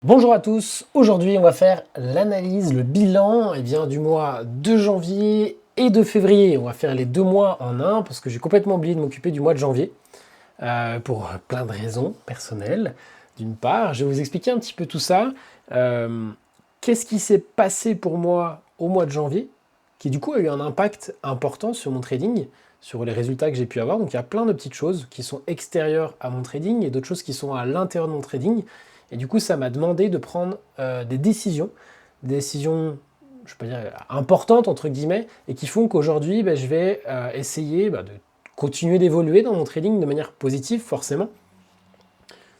Bonjour à tous, aujourd'hui on va faire l'analyse, le bilan du mois de janvier et de février. On va faire les 2 mois en un parce que j'ai complètement oublié de m'occuper du mois de janvier pour plein de raisons personnelles. D'une part, je vais vous expliquer un petit peu tout ça. Euh, Qu'est-ce qui s'est passé pour moi au mois de janvier qui du coup a eu un impact important sur mon trading, sur les résultats que j'ai pu avoir. Donc il y a plein de petites choses qui sont extérieures à mon trading et d'autres choses qui sont à l'intérieur de mon trading. Et du coup, ça m'a demandé de prendre des décisions, je peux dire, importantes, entre guillemets, et qui font qu'aujourd'hui, je vais essayer de continuer d'évoluer dans mon trading de manière positive, forcément.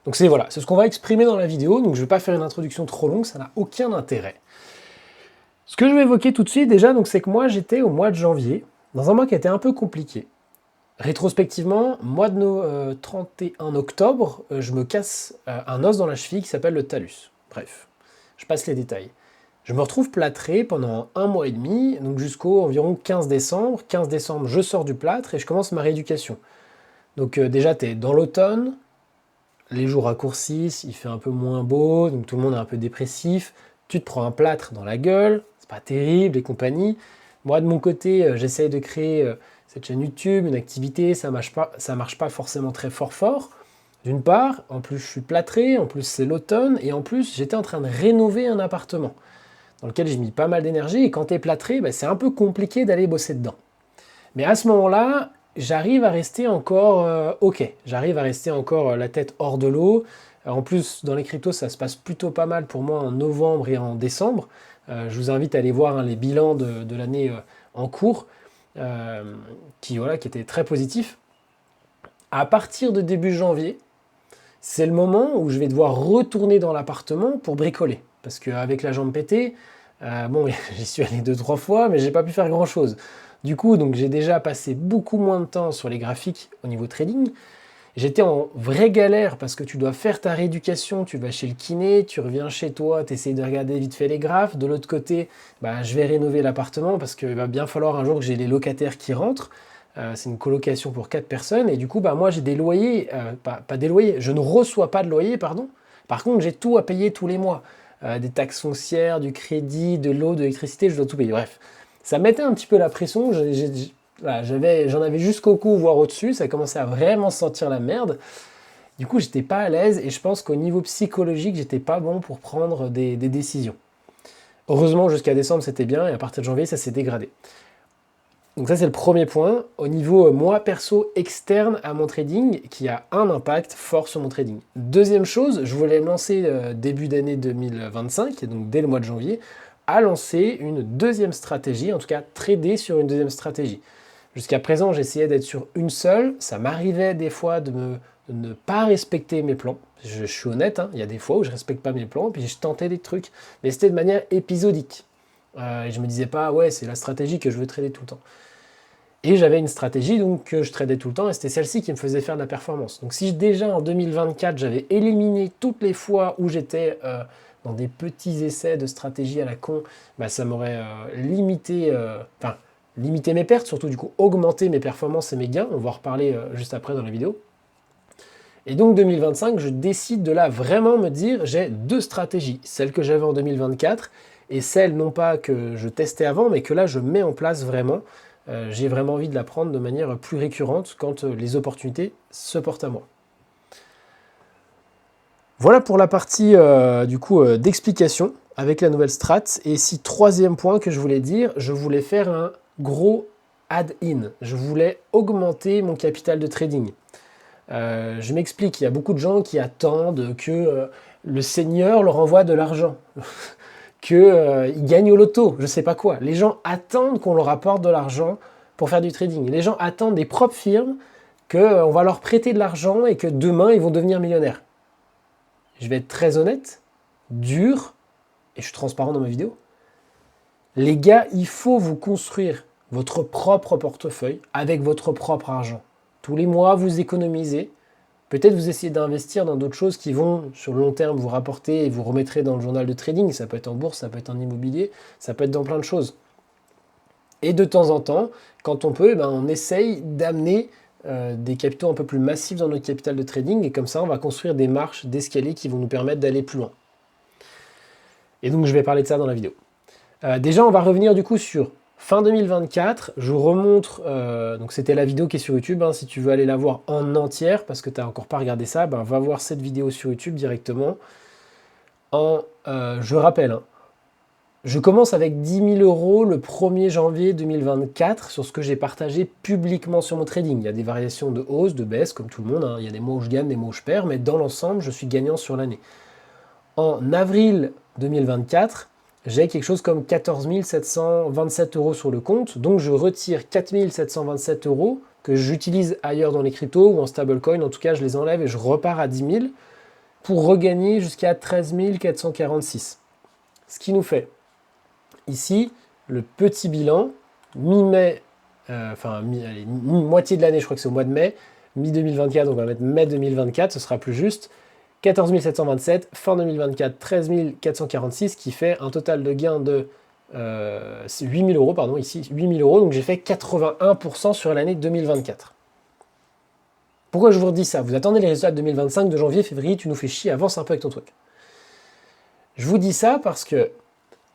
Donc voilà, c'est ce qu'on va exprimer dans la vidéo, donc je ne vais pas faire une introduction trop longue, ça n'a aucun intérêt. Ce que je vais évoquer tout de suite déjà, c'est que moi j'étais au mois de janvier, dans un mois qui était un peu compliqué. Rétrospectivement, mois de 31 octobre, je me casse un os dans la cheville qui s'appelle le talus. Bref, je passe les détails. Je me retrouve plâtré pendant un mois et demi, donc jusqu'au environ 15 décembre. 15 décembre, je sors du plâtre et je commence ma rééducation. Donc déjà, tu es dans l'automne, les jours raccourcissent, il fait un peu moins beau, donc tout le monde est un peu dépressif. Tu te prends un plâtre dans la gueule, c'est pas terrible et compagnie. Moi, de mon côté, j'essaye de créer cette chaîne YouTube, une activité, ça marche pas forcément très fort. D'une part, en plus je suis plâtré, en plus c'est l'automne, et en plus j'étais en train de rénover un appartement dans lequel j'ai mis pas mal d'énergie, et quand tu es plâtré, c'est un peu compliqué d'aller bosser dedans. Mais à ce moment-là, j'arrive à rester encore ok, j'arrive à rester encore la tête hors de l'eau. En plus, dans les cryptos, ça se passe plutôt pas mal pour moi en novembre et en décembre. Je vous invite à aller voir les bilans de l'année en cours, qui étaient très positifs. À partir de début janvier, c'est le moment où je vais devoir retourner dans l'appartement pour bricoler. Parce qu'avec la jambe pétée, j'y suis allé 2-3 fois, mais j'ai pas pu faire grand-chose. Du coup, j'ai déjà passé beaucoup moins de temps sur les graphiques au niveau trading. J'étais en vraie galère parce que tu dois faire ta rééducation, tu vas chez le kiné, tu reviens chez toi, tu essayes de regarder vite fait les graphes. De l'autre côté, je vais rénover l'appartement parce qu'il va bien falloir un jour que j'ai les locataires qui rentrent. C'est une colocation pour 4 personnes et du coup, moi j'ai des loyers, pas des loyers, je ne reçois pas de loyer, pardon. Par contre, j'ai tout à payer tous les mois. Des taxes foncières, du crédit, de l'eau, de l'électricité, je dois tout payer. Bref, ça mettait un petit peu la pression. Voilà, j'en avais jusqu'au cou, voire au-dessus, ça commençait à vraiment sentir la merde. Du coup, j'étais pas à l'aise et je pense qu'au niveau psychologique, j'étais pas bon pour prendre des décisions. Heureusement, jusqu'à décembre, c'était bien et à partir de janvier, ça s'est dégradé. Donc ça, c'est le premier point. Au niveau, moi, perso, externe à mon trading, qui a un impact fort sur mon trading. Deuxième chose, je voulais me lancer début d'année 2025, et donc dès le mois de janvier, à lancer une deuxième stratégie, en tout cas trader sur une deuxième stratégie. Jusqu'à présent, j'essayais d'être sur une seule. Ça m'arrivait des fois de ne pas respecter mes plans. Je suis honnête, il y a des fois où je ne respecte pas mes plans, puis je tentais des trucs. Mais c'était de manière épisodique. Et je me disais pas, ouais, c'est la stratégie que je veux trader tout le temps. Et j'avais une stratégie que je tradais tout le temps, et c'était celle-ci qui me faisait faire de la performance. Donc si déjà en 2024, j'avais éliminé toutes les fois où j'étais dans des petits essais de stratégie à la con, ça m'aurait limité mes pertes, surtout du coup augmenter mes performances et mes gains. On va en reparler juste après dans la vidéo. Et donc 2025, je décide de là vraiment me dire, j'ai deux stratégies. Celle que j'avais en 2024 et celle non pas que je testais avant, mais que là je mets en place vraiment. J'ai vraiment envie de la prendre de manière plus récurrente quand les opportunités se portent à moi. Voilà pour la partie d'explication avec la nouvelle strat. Et ici, troisième point que je voulais dire, je voulais faire un gros add-in. Je voulais augmenter mon capital de trading. Je m'explique, il y a beaucoup de gens qui attendent que le Seigneur leur envoie de l'argent, qu'ils gagnent au loto, je ne sais pas quoi. Les gens attendent qu'on leur apporte de l'argent pour faire du trading. Les gens attendent des propres firmes qu'on va leur prêter de l'argent et que demain ils vont devenir millionnaires. Je vais être très honnête, dur, et je suis transparent dans ma vidéo. Les gars, il faut vous construire votre propre portefeuille avec votre propre argent. Tous les mois, vous économisez. Peut-être vous essayez d'investir dans d'autres choses qui vont, sur le long terme, vous rapporter et vous remettrez dans le journal de trading. Ça peut être en bourse, ça peut être en immobilier, ça peut être dans plein de choses. Et de temps en temps, quand on peut, on essaye d'amener des capitaux un peu plus massifs dans notre capital de trading. Et comme ça, on va construire des marches d'escalier qui vont nous permettre d'aller plus loin. Et donc je vais parler de ça dans la vidéo. Déjà, on va revenir du coup sur fin 2024. Je vous remontre, donc c'était la vidéo qui est sur YouTube. Hein, si tu veux aller la voir en entière, parce que tu n'as encore pas regardé ça, ben, va voir cette vidéo sur YouTube directement. Je rappelle, hein, je commence avec 10 000 € le 1er janvier 2024 sur ce que j'ai partagé publiquement sur mon trading. Il y a des variations de hausse, de baisse, comme tout le monde. Hein. Il y a des mois où je gagne, des mois où je perds, mais dans l'ensemble, je suis gagnant sur l'année. En avril 2024, j'ai quelque chose comme 14 727 € sur le compte, donc je retire 4 727 € que j'utilise ailleurs dans les cryptos ou en stablecoin, en tout cas je les enlève et je repars à 10 000 pour regagner jusqu'à 13 446. Ce qui nous fait ici le petit bilan, mi-mai, moitié de l'année, je crois que c'est au mois de mai, mi-2024, donc on va mettre mai 2024, ce sera plus juste, 14 727, fin 2024, 13 446, qui fait un total de gain de 8 000 €, pardon, ici, 8 000 €, donc j'ai fait 81% sur l'année 2024. Pourquoi je vous redis ça? Vous attendez les résultats de 2025, de janvier, février, tu nous fais chier, avance un peu avec ton truc. Je vous dis ça parce que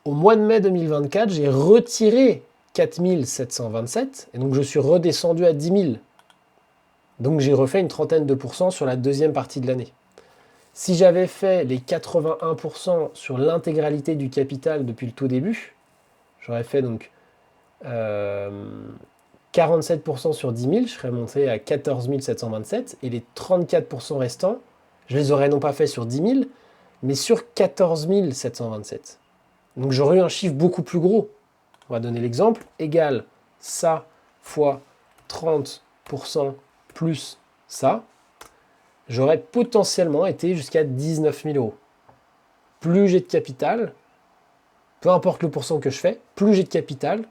au mois de mai 2024, j'ai retiré 4 727, et donc je suis redescendu à 10 000. Donc j'ai refait une trentaine de pourcents sur la deuxième partie de l'année. Si j'avais fait les 81% sur l'intégralité du capital depuis le tout début, j'aurais fait donc 47% sur 10 000, je serais monté à 14 727, et les 34% restants, je les aurais non pas fait sur 10 000, mais sur 14 727. Donc j'aurais eu un chiffre beaucoup plus gros. On va donner l'exemple, égal ça fois 30% plus ça, j'aurais potentiellement été jusqu'à 19 000 €. Plus j'ai de capital, peu importe le pourcent que je fais, plus j'ai de capital,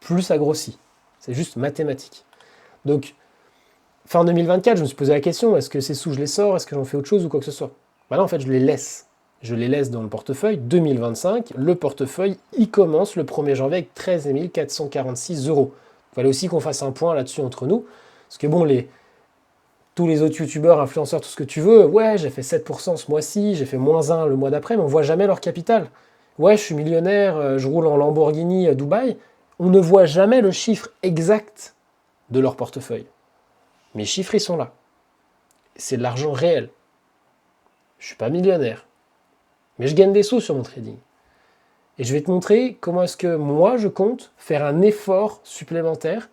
plus ça grossit. C'est juste mathématique. Donc, fin 2024, je me suis posé la question, est-ce que ces sous, je les sors, est-ce que j'en fais autre chose ou quoi que ce soit? Maintenant, en fait, je les laisse. Je les laisse dans le portefeuille 2025. Le portefeuille, il commence le 1er janvier avec 13 446 €. Il fallait aussi qu'on fasse un point là-dessus entre nous. Parce que bon, tous les autres youtubeurs, influenceurs, tout ce que tu veux, ouais, j'ai fait 7% ce mois-ci, j'ai fait -1 le mois d'après, mais on ne voit jamais leur capital. Ouais, je suis millionnaire, je roule en Lamborghini à Dubaï. On ne voit jamais le chiffre exact de leur portefeuille. Mes chiffres, ils sont là. C'est de l'argent réel. Je ne suis pas millionnaire. Mais je gagne des sous sur mon trading. Et je vais te montrer comment est-ce que moi, je compte faire un effort supplémentaire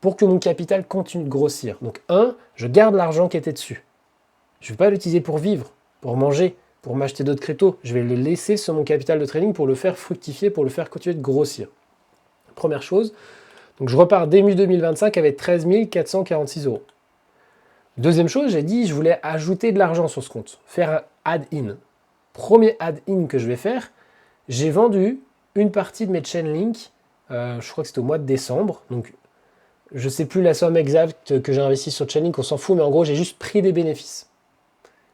pour que mon capital continue de grossir. Donc, je garde l'argent qui était dessus. Je ne vais pas l'utiliser pour vivre, pour manger, pour m'acheter d'autres cryptos. Je vais le laisser sur mon capital de trading pour le faire fructifier, pour le faire continuer de grossir. Première chose, donc je repars début 2025 avec 13 446 €. Deuxième chose, j'ai dit je voulais ajouter de l'argent sur ce compte, faire un add-in. Premier add-in que je vais faire, j'ai vendu une partie de mes Chainlink, je crois que c'était au mois de décembre, donc je ne sais plus la somme exacte que j'ai investi sur Chainlink, on s'en fout, mais en gros j'ai juste pris des bénéfices.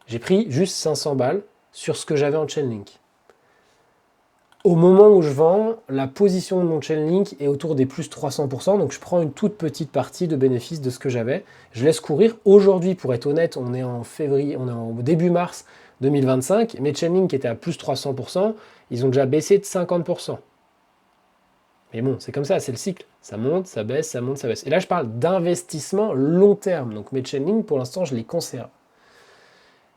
J'ai pris juste 500 balles sur ce que j'avais en Chainlink. Au moment où je vends, la position de mon Chainlink est autour des plus 300%, donc je prends une toute petite partie de bénéfice de ce que j'avais. Je laisse courir. Aujourd'hui, pour être honnête, on est en février, on est en début mars 2025. Mes Chainlink étaient à plus 300%, ils ont déjà baissé de 50%. Mais bon, c'est comme ça, c'est le cycle. Ça monte, ça baisse, ça monte, ça baisse. Et là, je parle d'investissement long terme. Donc mes Chainlink, pour l'instant, je les conserve.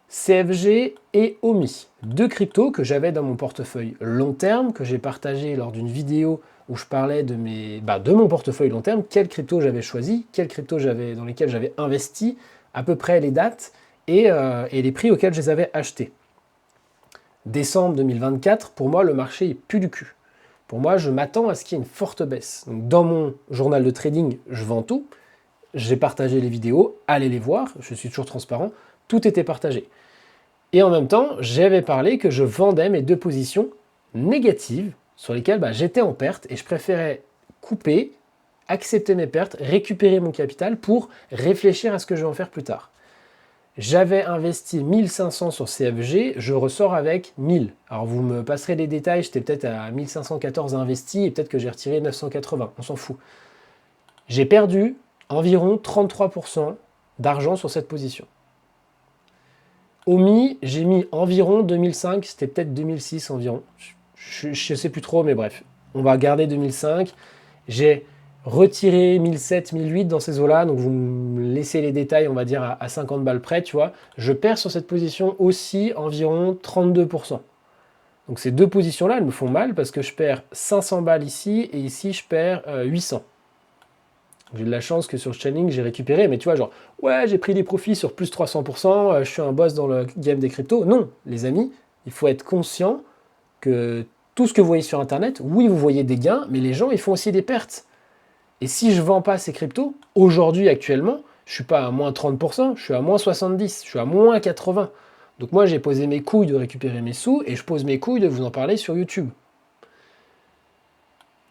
CFG et OMI, deux cryptos que j'avais dans mon portefeuille long terme, que j'ai partagé lors d'une vidéo où je parlais de mon portefeuille long terme, quelles cryptos j'avais choisi, quelles cryptos dans lesquelles j'avais investi, à peu près les dates et les prix auxquels je les avais achetés. Décembre 2024, pour moi, le marché est plus du cul. Pour moi, je m'attends à ce qu'il y ait une forte baisse. Donc, dans mon journal de trading, je vends tout. J'ai partagé les vidéos, allez les voir, je suis toujours transparent. Tout était partagé. Et en même temps, j'avais parlé que je vendais mes deux positions négatives sur lesquelles j'étais en perte et je préférais couper, accepter mes pertes, récupérer mon capital pour réfléchir à ce que je vais en faire plus tard. J'avais investi 1500 sur CFG, je ressors avec 1000. Alors vous me passerez les détails, j'étais peut-être à 1514 investis et peut-être que j'ai retiré 980, on s'en fout. J'ai perdu environ 33% d'argent sur cette position. OMI, j'ai mis environ 2005, c'était peut-être 2006 environ. Je ne sais plus trop, mais bref. On va garder 2005. J'ai retiré 1007, 1008 dans ces eaux-là, donc vous me laissez les détails, on va dire à 50 balles près, tu vois. Je perds sur cette position aussi environ 32%. Donc ces deux positions-là, elles me font mal parce que je perds 500 balles ici, et ici je perds 800. J'ai de la chance que sur Chainlink, j'ai récupéré, mais tu vois, genre, ouais, j'ai pris des profits sur plus 300%, je suis un boss dans le game des cryptos. Non, les amis, il faut être conscient que tout ce que vous voyez sur Internet, oui, vous voyez des gains, mais les gens, ils font aussi des pertes. Et si je ne vends pas ces cryptos, aujourd'hui, actuellement, je ne suis pas à moins 30%, je suis à moins 70%, je suis à moins 80%. Donc moi, j'ai posé mes couilles de récupérer mes sous, et je pose mes couilles de vous en parler sur YouTube.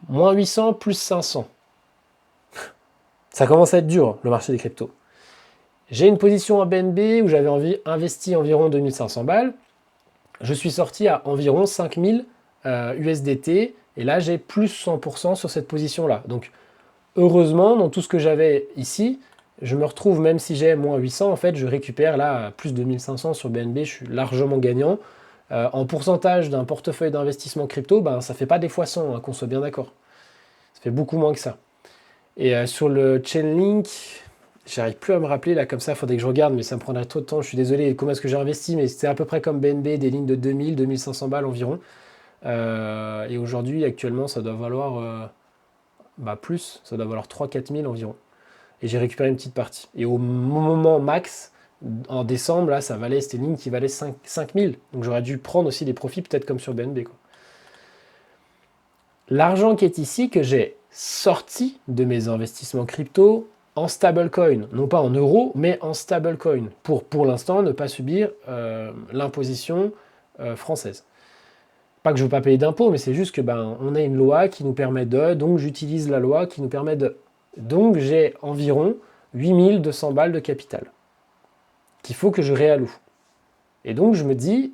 Moins 800, plus 500. Ça commence à être dur, le marché des cryptos. J'ai une position en BNB où j'avais investi environ 2500 balles. Je suis sorti à environ 5000 USDT, et là, j'ai plus 100% sur cette position-là. Donc, heureusement, dans tout ce que j'avais ici, je me retrouve, même si j'ai moins 800, en fait, je récupère là plus de 2500 sur BNB, je suis largement gagnant. En pourcentage d'un portefeuille d'investissement crypto, ben, ça ne fait pas des fois 100, hein, qu'on soit bien d'accord. Ça fait beaucoup moins que ça. Et sur le Chainlink, j'arrive plus à me rappeler, là, comme ça, il faudrait que je regarde, mais ça me prendrait trop de temps, je suis désolé, comment est-ce que j'ai investi, mais c'était à peu près comme BNB, des lignes de 2000, 2500 balles environ. Et aujourd'hui, actuellement, ça doit valoir plus, ça doit valoir 3-4 000 environ. Et j'ai récupéré une petite partie. Et au moment max, en décembre, là, ça valait, c'était une ligne qui valait 5 000. Donc j'aurais dû prendre aussi des profits, peut-être comme sur BNB, quoi. L'argent qui est ici, que j'ai sorti de mes investissements crypto en stablecoin, non pas en euros, mais en stablecoin, pour l'instant ne pas subir l'imposition française. Pas que je ne veux pas payer d'impôts, mais c'est juste que on a une loi qui nous permet donc j'utilise la loi qui nous permet de. Donc j'ai environ 8200 balles de capital qu'il faut que je réalloue. Et donc je me dis,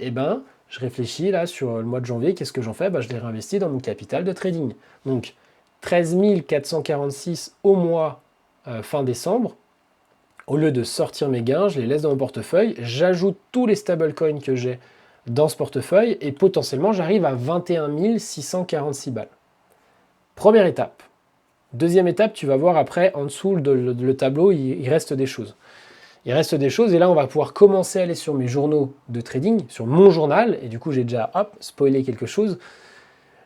je réfléchis là sur le mois de janvier, qu'est-ce que j'en fais? Je les réinvestis dans mon capital de trading. Donc 13 446 au mois fin décembre. Au lieu de sortir mes gains, je les laisse dans mon portefeuille, j'ajoute tous les stablecoins que j'ai dans ce portefeuille et potentiellement j'arrive à 21 646 balles. Première étape. Deuxième étape, tu vas voir après, en dessous le tableau, il reste des choses. Il reste des choses et là on va pouvoir commencer à aller sur mes journaux de trading, sur mon journal, et du coup j'ai déjà spoilé quelque chose.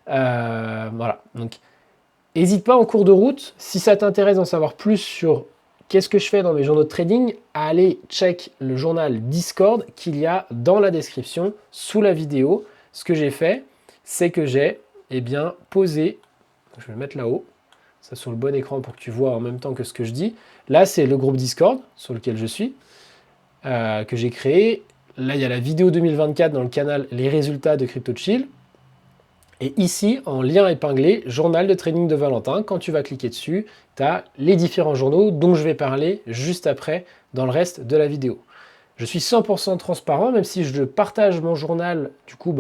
Voilà, donc n'hésite pas en cours de route, si ça t'intéresse d'en savoir plus sur qu'est-ce que je fais dans mes journaux de trading, à aller check le journal Discord qu'il y a dans la description, sous la vidéo. Ce que j'ai fait, c'est que j'ai posé, je vais le mettre là-haut, ça sur le bon écran pour que tu vois en même temps que ce que je dis. Là, c'est le groupe Discord sur lequel je suis, que j'ai créé. Là, il y a la vidéo 2024 dans le canal Les résultats de CryptoChill. Et ici, en lien épinglé, journal de trading de Valentin. Quand tu vas cliquer dessus, tu as les différents journaux dont je vais parler juste après dans le reste de la vidéo. Je suis 100% transparent, même si je partage mon journal, du coup,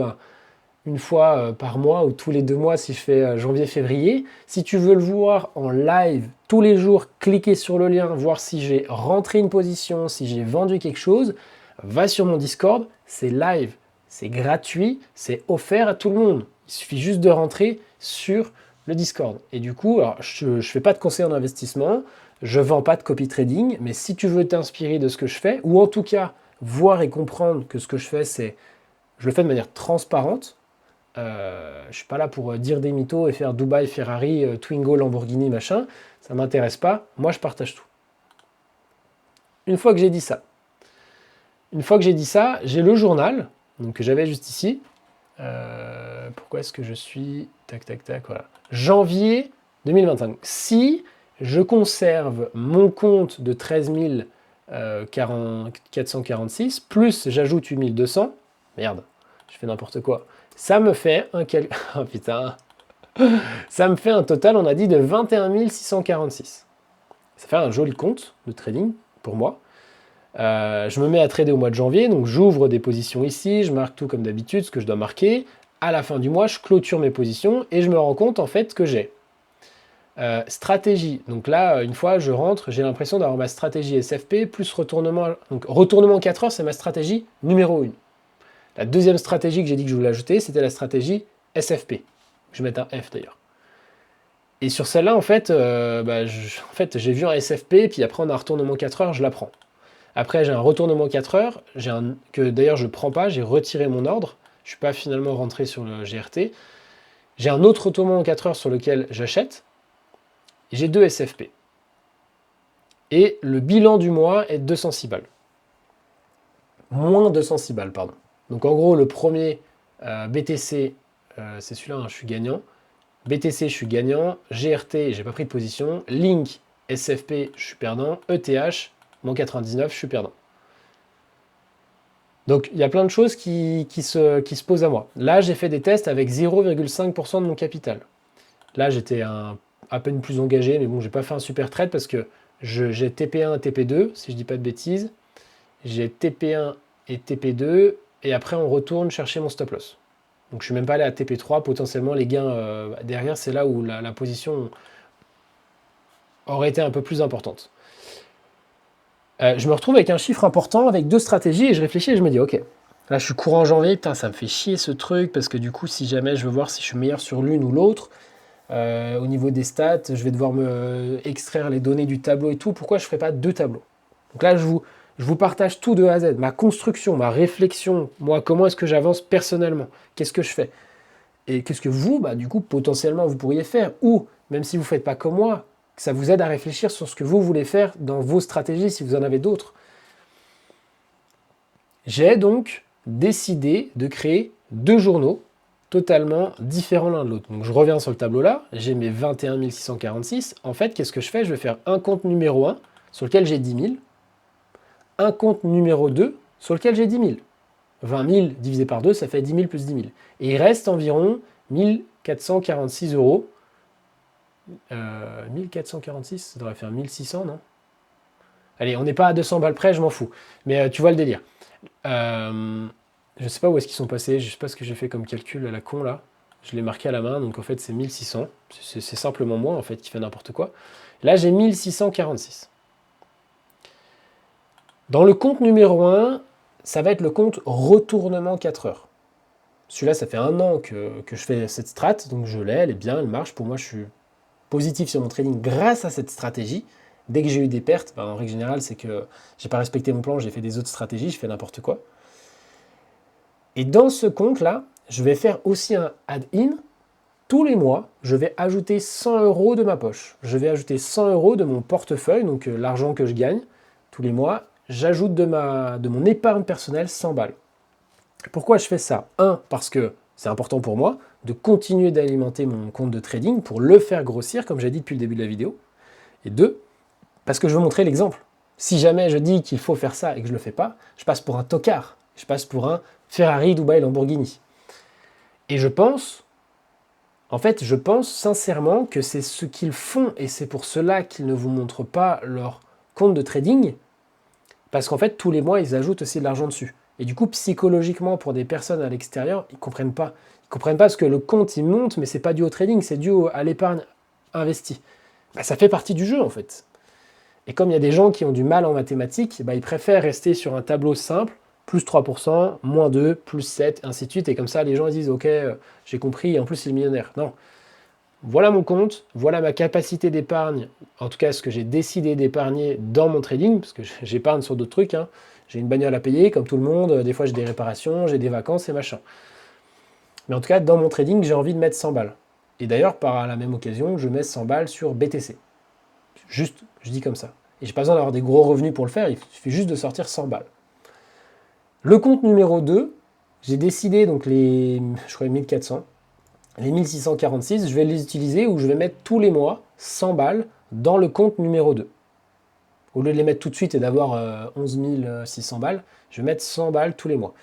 une fois par mois ou tous les 2 mois si je fais janvier-février. Si tu veux le voir en live tous les jours, cliquez sur le lien, voir si j'ai rentré une position, si j'ai vendu quelque chose, va sur mon Discord, c'est live, c'est gratuit, c'est offert à tout le monde. Il suffit juste de rentrer sur le Discord. Et du coup, alors, je ne fais pas de conseil en investissement, je ne vends pas de copy trading, mais si tu veux t'inspirer de ce que je fais, ou en tout cas voir et comprendre que ce que je fais, je le fais de manière transparente. Je ne suis pas là pour dire des mythos et faire Dubaï, Ferrari, Twingo, Lamborghini, machin. Ça ne m'intéresse pas. Moi, je partage tout. Une fois que j'ai dit ça, j'ai le journal donc, que j'avais juste ici. Pourquoi est-ce que je suis... Tac, tac, tac, voilà. Janvier 2025. Si je conserve mon compte de 13 446, plus j'ajoute 8200, merde, je fais n'importe quoi. Ça me fait un oh putain. Ça me fait un total, on a dit, de 21 646. Ça fait un joli compte de trading pour moi. Je me mets à trader au mois de janvier, donc j'ouvre des positions ici, je marque tout comme d'habitude, ce que je dois marquer. À la fin du mois, je clôture mes positions et je me rends compte en fait que j'ai Stratégie. Donc là, une fois je rentre, j'ai l'impression d'avoir ma stratégie SFP plus retournement. Donc retournement 4 heures, c'est ma stratégie numéro 1. La deuxième stratégie que j'ai dit que je voulais ajouter, c'était la stratégie SFP. Je vais mettre un F d'ailleurs. Et sur celle-là, en fait, j'ai vu un SFP, puis après on a un retournement 4 heures, je la prends. Après, j'ai un retournement 4 heures, que d'ailleurs je ne prends pas, j'ai retiré mon ordre. Je ne suis pas finalement rentré sur le GRT. J'ai un autre retournement 4 heures sur lequel j'achète. J'ai 2 SFP. Et le bilan du mois est 206 balles. Moins 206 balles, pardon. Donc en gros, le premier BTC, c'est celui-là, hein, je suis gagnant. BTC, je suis gagnant. GRT, j'ai pas pris de position. Link, SFP, je suis perdant. ETH, mon 99, je suis perdant. Donc il y a plein de choses qui se posent à moi. Là, j'ai fait des tests avec 0,5% de mon capital. Là, j'étais à peine plus engagé, mais bon, j'ai pas fait un super trade parce que j'ai TP1 et TP2, si je dis pas de bêtises. J'ai TP1 et TP2, et après on retourne chercher mon stop loss. Donc je suis même pas allé à TP3, potentiellement les gains derrière, c'est là où la position aurait été un peu plus importante. Je me retrouve avec un chiffre important, avec 2 stratégies, et je réfléchis et je me dis, ok, là je suis courant janvier, putain ça me fait chier ce truc, parce que du coup si jamais je veux voir si je suis meilleur sur l'une ou l'autre, au niveau des stats, je vais devoir me extraire les données du tableau et tout, pourquoi je ne ferais pas 2 tableaux? Donc là je vous partage tout de A à Z, ma construction, ma réflexion, moi comment est-ce que j'avance personnellement, qu'est-ce que je fais? Et qu'est-ce que vous, du coup, potentiellement, vous pourriez faire? Ou, même si vous ne faites pas comme moi, que ça vous aide à réfléchir sur ce que vous voulez faire dans vos stratégies, si vous en avez d'autres. J'ai donc décidé de créer 2 journaux totalement différents l'un de l'autre. Donc je reviens sur le tableau là, j'ai mes 21 646. En fait, qu'est-ce que je fais? Je vais faire un compte numéro 1 sur lequel j'ai 10 000, un compte numéro 2 sur lequel j'ai 10 000. 20 000 divisé par 2, ça fait 10 000 plus 10 000. Et il reste environ 1446 euros. 1446, ça devrait faire 1600, non? Allez, on n'est pas à 200 balles près, je m'en fous. Mais tu vois le délire. Je ne sais pas où est-ce qu'ils sont passés, je ne sais pas ce que j'ai fait comme calcul à la con là. Je l'ai marqué à la main, donc en fait c'est 1600. C'est simplement moi en fait qui fait n'importe quoi. Là j'ai 1646. Dans le compte numéro 1, ça va être le compte retournement 4 heures. Celui-là, ça fait 1 an que je fais cette strat, donc je l'ai, elle est bien, elle marche. Pour moi, je suis positif sur mon trading grâce à cette stratégie. Dès que j'ai eu des pertes, en règle générale, c'est que j'ai pas respecté mon plan, j'ai fait des autres stratégies, je fais n'importe quoi. Et dans ce compte-là, je vais faire aussi un add-in. Tous les mois, je vais ajouter 100 euros de ma poche. Je vais ajouter 100 euros de mon portefeuille, donc l'argent que je gagne tous les mois. J'ajoute de mon épargne personnelle 100 balles. Pourquoi je fais ça? 1, parce que c'est important pour moi de continuer d'alimenter mon compte de trading pour le faire grossir, comme j'ai dit depuis le début de la vidéo. Et 2, parce que je veux montrer l'exemple. Si jamais je dis qu'il faut faire ça et que je ne le fais pas, je passe pour un tocard. Je passe pour un Ferrari, Dubaï, Lamborghini. Et je pense sincèrement que c'est ce qu'ils font et c'est pour cela qu'ils ne vous montrent pas leur compte de trading, parce qu'en fait, tous les mois, ils ajoutent aussi de l'argent dessus. Et du coup, psychologiquement, pour des personnes à l'extérieur, ils ne comprennent pas. Ils ne comprennent pas parce que le compte, il monte, mais ce n'est pas dû au trading, c'est dû à l'épargne investie. Ça fait partie du jeu, en fait. Et comme il y a des gens qui ont du mal en mathématiques, ils préfèrent rester sur un tableau simple, plus 3%, moins 2, plus 7, ainsi de suite. Et comme ça, les gens ils disent, ok, j'ai compris, et en plus, c'est le millionnaire. Non. Voilà mon compte, voilà ma capacité d'épargne, en tout cas ce que j'ai décidé d'épargner dans mon trading, parce que j'épargne sur d'autres trucs, hein. J'ai une bagnole à payer comme tout le monde, des fois j'ai des réparations, j'ai des vacances et machin. Mais en tout cas, dans mon trading, j'ai envie de mettre 100 balles. Et d'ailleurs, par la même occasion, je mets 100 balles sur BTC. Juste, je dis comme ça. Et j'ai pas besoin d'avoir des gros revenus pour le faire, il suffit juste de sortir 100 balles. Le compte numéro 2, j'ai décidé, donc je crois 1400, les 1646, je vais les utiliser ou je vais mettre tous les mois 100 balles dans le compte numéro 2. Au lieu de les mettre tout de suite et d'avoir 11 600 balles, je vais mettre 100 balles tous les mois.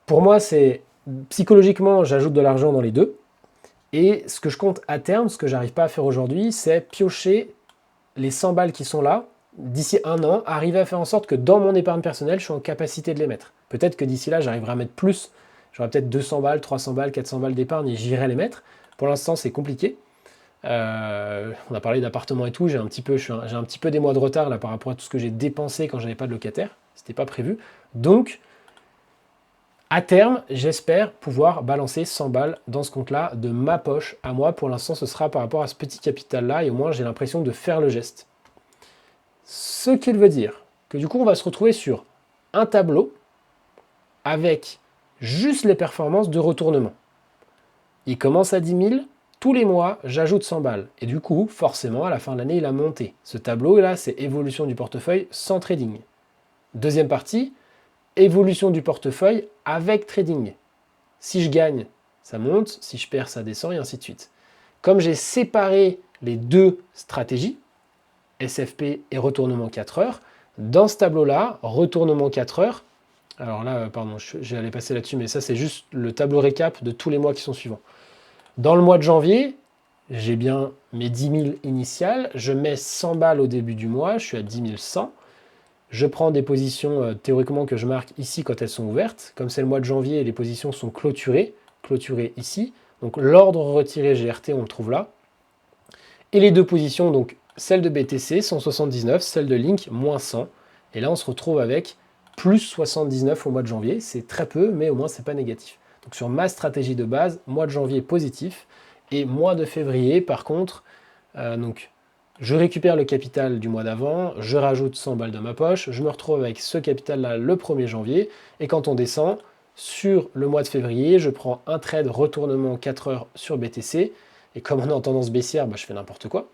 Pour moi, c'est psychologiquement, j'ajoute de l'argent dans les deux. Et ce que je compte à terme, ce que j'arrive pas à faire aujourd'hui, c'est piocher les 100 balles qui sont là, d'ici 1 an, arriver à faire en sorte que dans mon épargne personnelle, je suis en capacité de les mettre. Peut-être que d'ici là, j'arriverai à mettre plus. J'aurai peut-être 200 balles, 300 balles, 400 balles d'épargne et j'irai les mettre. Pour l'instant, c'est compliqué. On a parlé d'appartement et tout, j'ai un petit peu des mois de retard là par rapport à tout ce que j'ai dépensé quand j'avais pas de locataire, c'était pas prévu. Donc, à terme, j'espère pouvoir balancer 100 balles dans ce compte-là de ma poche à moi. Pour l'instant, ce sera par rapport à ce petit capital-là et au moins j'ai l'impression de faire le geste. Ce qui veut dire que du coup, on va se retrouver sur un tableau avec juste les performances de retournement. Il commence à 10 000, tous les mois, j'ajoute 100 balles. Et du coup, forcément, à la fin de l'année, il a monté. Ce tableau-là, c'est évolution du portefeuille sans trading. Deuxième partie, évolution du portefeuille avec trading. Si je gagne, ça monte, si je perds, ça descend, et ainsi de suite. Comme j'ai séparé les deux stratégies, SFP et retournement 4 heures, dans ce tableau-là, retournement 4 heures, alors là, pardon, j'allais passer là-dessus, mais ça c'est juste le tableau récap de tous les mois qui sont suivants. Dans le mois de janvier, j'ai bien mes 10 000 initiales, je mets 100 balles au début du mois, je suis à 10 100. Je prends des positions théoriquement que je marque ici quand elles sont ouvertes. Comme c'est le mois de janvier, les positions sont clôturées ici. Donc l'ordre retiré GRT, on le trouve là. Et les deux positions, donc celle de BTC, 179, celle de Link, moins 100. Et là, on se retrouve avec plus 79 au mois de janvier. C'est très peu, mais au moins, c'est pas négatif. Donc sur ma stratégie de base, mois de janvier positif. Et mois de février, par contre, donc je récupère le capital du mois d'avant, je rajoute 100 balles de ma poche, je me retrouve avec ce capital-là le 1er janvier, et quand on descend, sur le mois de février, je prends un trade retournement 4 heures sur BTC, et comme on est en tendance baissière, je fais n'importe quoi,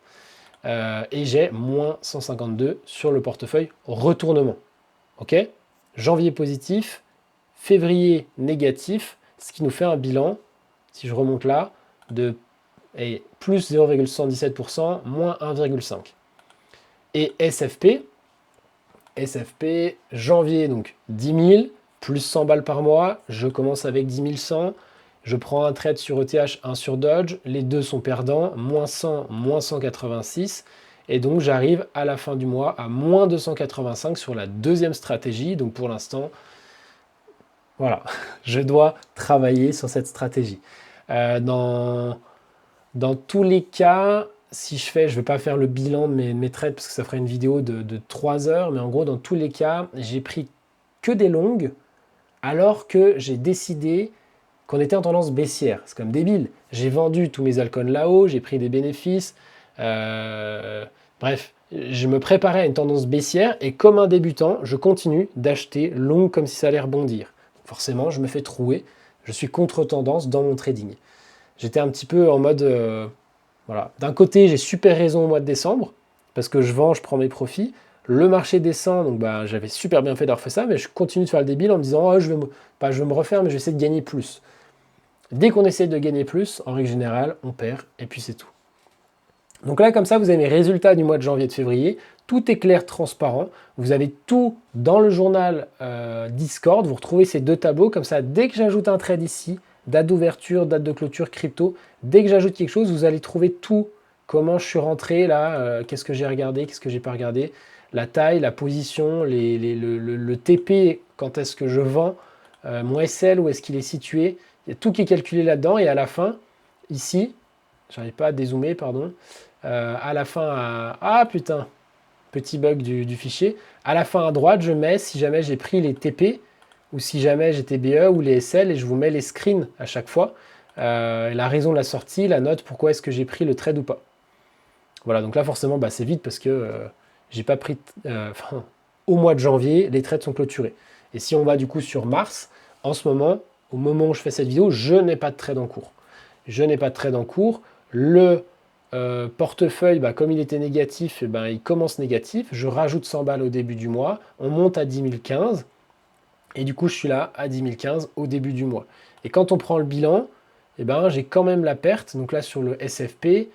et j'ai moins 152 sur le portefeuille retournement. Ok ? Janvier positif, février négatif, ce qui nous fait un bilan, si je remonte là, de plus 0,77%, moins 1,5%. Et SFP, janvier, donc 10 000, plus 100 balles par mois, je commence avec 10 100, je prends un trade sur ETH, un sur Dodge, les deux sont perdants, moins 100, moins 186, et donc j'arrive à la fin du mois à moins 285 sur la deuxième stratégie, donc pour l'instant, voilà, je dois travailler sur cette stratégie. Dans tous les cas, si je ne vais pas faire le bilan de mes trades parce que ça ferait une vidéo de 3 heures, mais en gros, dans tous les cas, j'ai pris que des longues alors que j'ai décidé qu'on était en tendance baissière. C'est comme débile. J'ai vendu tous mes altcoins là-haut, j'ai pris des bénéfices. Bref, je me préparais à une tendance baissière et comme un débutant, je continue d'acheter long comme si ça allait rebondir. Forcément, je me fais trouer. Je suis contre-tendance dans mon trading. J'étais un petit peu en mode, voilà. D'un côté, j'ai super raison au mois de décembre, parce que je vends, je prends mes profits. Le marché descend, donc j'avais super bien fait d'avoir fait ça, mais je continue de faire le débile en me disant, oh, je vais me refaire, mais je vais essayer de gagner plus. Dès qu'on essaie de gagner plus, en règle générale, on perd, et puis c'est tout. Donc là, comme ça, vous avez mes résultats du mois de janvier et de février. Tout est clair, transparent. Vous avez tout dans le journal Discord. Vous retrouvez ces deux tableaux. Comme ça, dès que j'ajoute un trade ici, date d'ouverture, date de clôture, crypto, dès que j'ajoute quelque chose, vous allez trouver tout. Comment je suis rentré là, qu'est-ce que j'ai regardé, qu'est-ce que j'ai pas regardé, la taille, la position, le TP, quand est-ce que je vends, mon SL, où est-ce qu'il est situé. Il y a tout qui est calculé là-dedans. Et à la fin, ici, j'arrive pas à dézoomer, pardon. À la fin, ah putain, petit bug du fichier. À la fin à droite, je mets si jamais j'ai pris les TP ou si jamais j'ai TBE ou les SL et je vous mets les screens à chaque fois. La raison de la sortie, la note, pourquoi est-ce que j'ai pris le trade ou pas. Voilà, donc là forcément c'est vite parce que j'ai pas pris... au mois de janvier, les trades sont clôturés. Et si on va du coup sur mars, en ce moment, au moment où je fais cette vidéo, je n'ai pas de trade en cours. Je n'ai pas de trade en cours. Le portefeuille, comme il était négatif, il commence négatif. Je rajoute 100 balles au début du mois. On monte à 10 015. Et du coup, je suis là à 10 015 au début du mois. Et quand on prend le bilan, j'ai quand même la perte. Donc là, sur le SFP,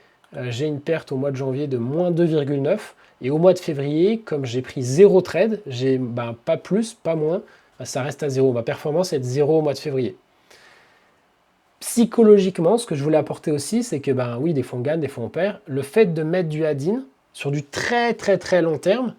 j'ai une perte au mois de janvier de moins 2,9. Et au mois de février, comme j'ai pris 0 trade, j'ai pas plus, pas moins, ça reste à 0. Ma performance est de 0 au mois de février. Psychologiquement, ce que je voulais apporter aussi, c'est que oui, des fois on gagne, des fois on perd. Le fait de mettre du add-in sur du très très très long terme,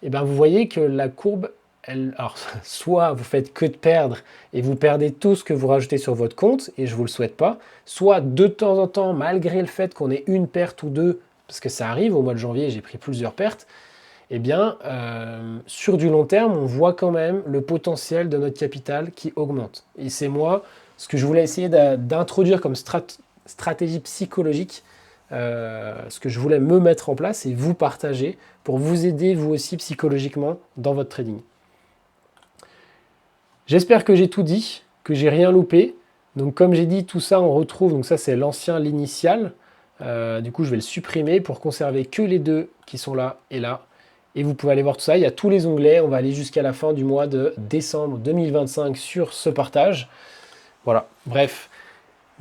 vous voyez que la courbe, alors, soit vous faites que de perdre et vous perdez tout ce que vous rajoutez sur votre compte, et je ne vous le souhaite pas, soit de temps en temps, malgré le fait qu'on ait une perte ou deux, parce que ça arrive, au mois de janvier, j'ai pris plusieurs pertes, eh bien, sur du long terme, on voit quand même le potentiel de notre capital qui augmente. Et c'est moi, ce que je voulais essayer d'introduire comme stratégie psychologique, ce que je voulais me mettre en place et vous partager pour vous aider, vous aussi, psychologiquement, dans votre trading. J'espère que j'ai tout dit, que j'ai rien loupé. Donc comme j'ai dit, tout ça on retrouve, donc ça c'est l'ancien, l'initial. Du coup je vais le supprimer pour conserver que les deux qui sont là et là. Et vous pouvez aller voir tout ça, il y a tous les onglets, on va aller jusqu'à la fin du mois de décembre 2025 sur ce partage. Voilà, bref.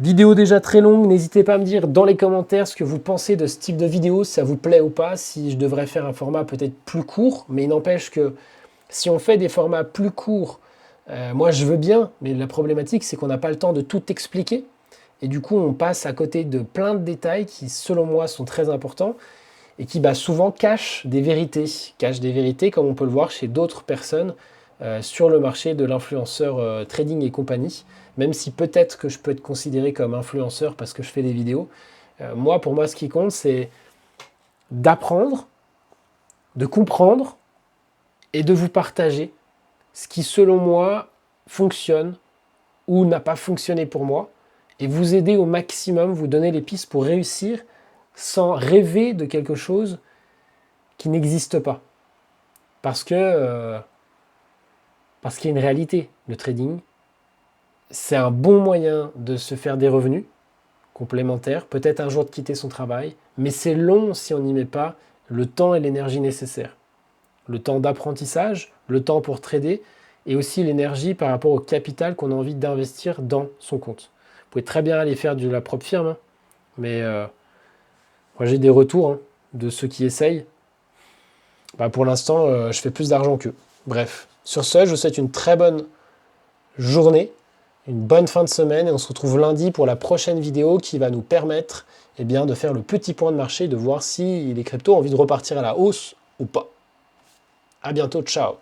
Vidéo déjà très longue, n'hésitez pas à me dire dans les commentaires ce que vous pensez de ce type de vidéo, si ça vous plaît ou pas, si je devrais faire un format peut-être plus court, mais il n'empêche que si on fait des formats plus courts, moi je veux bien, mais la problématique c'est qu'on n'a pas le temps de tout expliquer, et du coup on passe à côté de plein de détails qui selon moi sont très importants, et qui souvent cachent des vérités comme on peut le voir chez d'autres personnes sur le marché de l'influenceur trading et compagnie, même si peut-être que je peux être considéré comme influenceur parce que je fais des vidéos. Pour moi, ce qui compte, c'est d'apprendre, de comprendre et de vous partager ce qui, selon moi, fonctionne ou n'a pas fonctionné pour moi, et vous aider au maximum, vous donner les pistes pour réussir sans rêver de quelque chose qui n'existe pas. Parce qu'il y a une réalité. Le trading, c'est un bon moyen de se faire des revenus complémentaires, peut-être un jour de quitter son travail, mais c'est long si on n'y met pas le temps et l'énergie nécessaires. Le temps d'apprentissage, le temps pour trader, et aussi l'énergie par rapport au capital qu'on a envie d'investir dans son compte. Vous pouvez très bien aller faire de la propre firme, mais moi j'ai des retours de ceux qui essayent. Pour l'instant, je fais plus d'argent qu'eux. Bref, sur ce, je vous souhaite une très bonne journée, une bonne fin de semaine, et on se retrouve lundi pour la prochaine vidéo qui va nous permettre de faire le petit point de marché, de voir si les cryptos ont envie de repartir à la hausse ou pas. À bientôt, ciao.